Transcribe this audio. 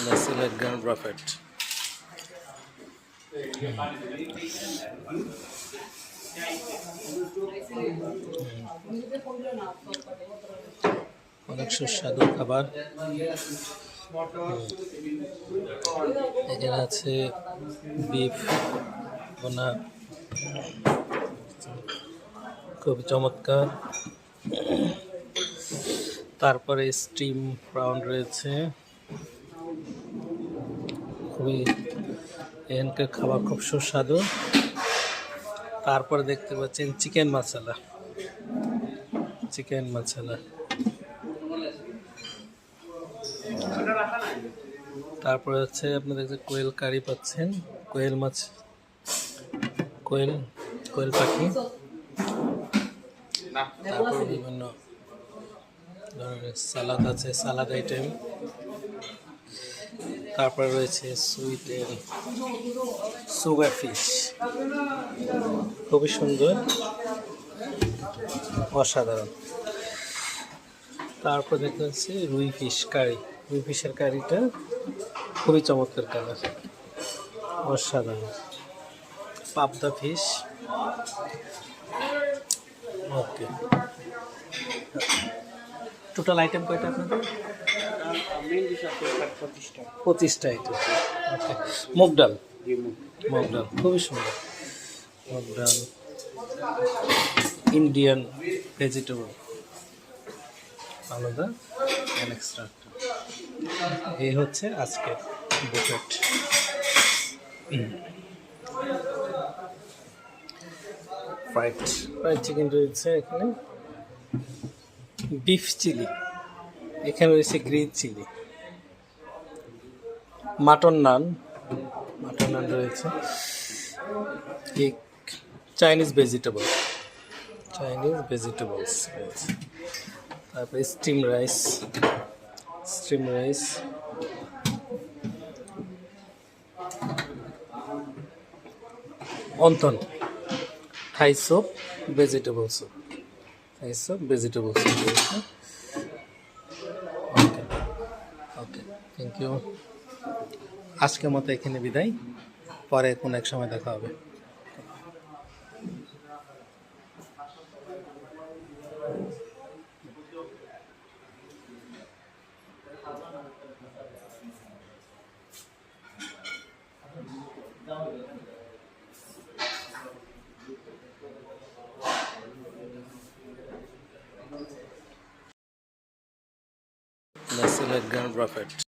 Mexican buffet. অনেক সুস্বাদু খাবার। এখানে আছে বিফ ভুনা, খুব চমৎকার। তারপরে স্টিম প্রাউন রয়েছে, খুবই এখানকার খাবার খুব সুস্বাদু। তারপরে দেখতে পাচ্ছেন চিকেন মশলা। তারপরে হচ্ছে আপনাদের যে কোয়েল কারি পাচ্ছেন, কোয়েল মাছ, কোয়েল পাখি। তারপর বিভিন্ন ধরনের সালাদ আছে, সালাদ আইটেম। তারপরে রয়েছে সুইট এন্ড সুগার ফিশ, খুবই সুন্দর, অসাধারণ। তারপর দেখতে পাচ্ছি রুই ফিশ কারি। রুই ফিশের কারিটা খুবই চমৎকার কালার, অসাধারণ। পাবদা ফিশ, ওকে। টোটাল আইটেম কয়টা আপনাদের? 25টা আইটেম। ওকে। মুগ ডাল, খুবই সুন্দর। মুগ ডাল, ইন্ডিয়ান ভেজিটেবল আলাদা, এক্সট্রা। এই হচ্ছে আজকের বুফেট। ফ্রাইড চিকেন রয়েছে এখানে, বিফ চিলি, এখানে রয়েছে গ্রিন চিলি, মাটন নান রয়েছে, চাইনিজ ভেজিটেবলস রয়েছে। তারপরে steam rice, wonton, Thai soup, vegetable soup রয়েছে। ওকে, থ্যাংক ইউ। আজকের মতো এখানে বিদায়, পরে কোন এক সময় দেখা হবে। Mexican buffet.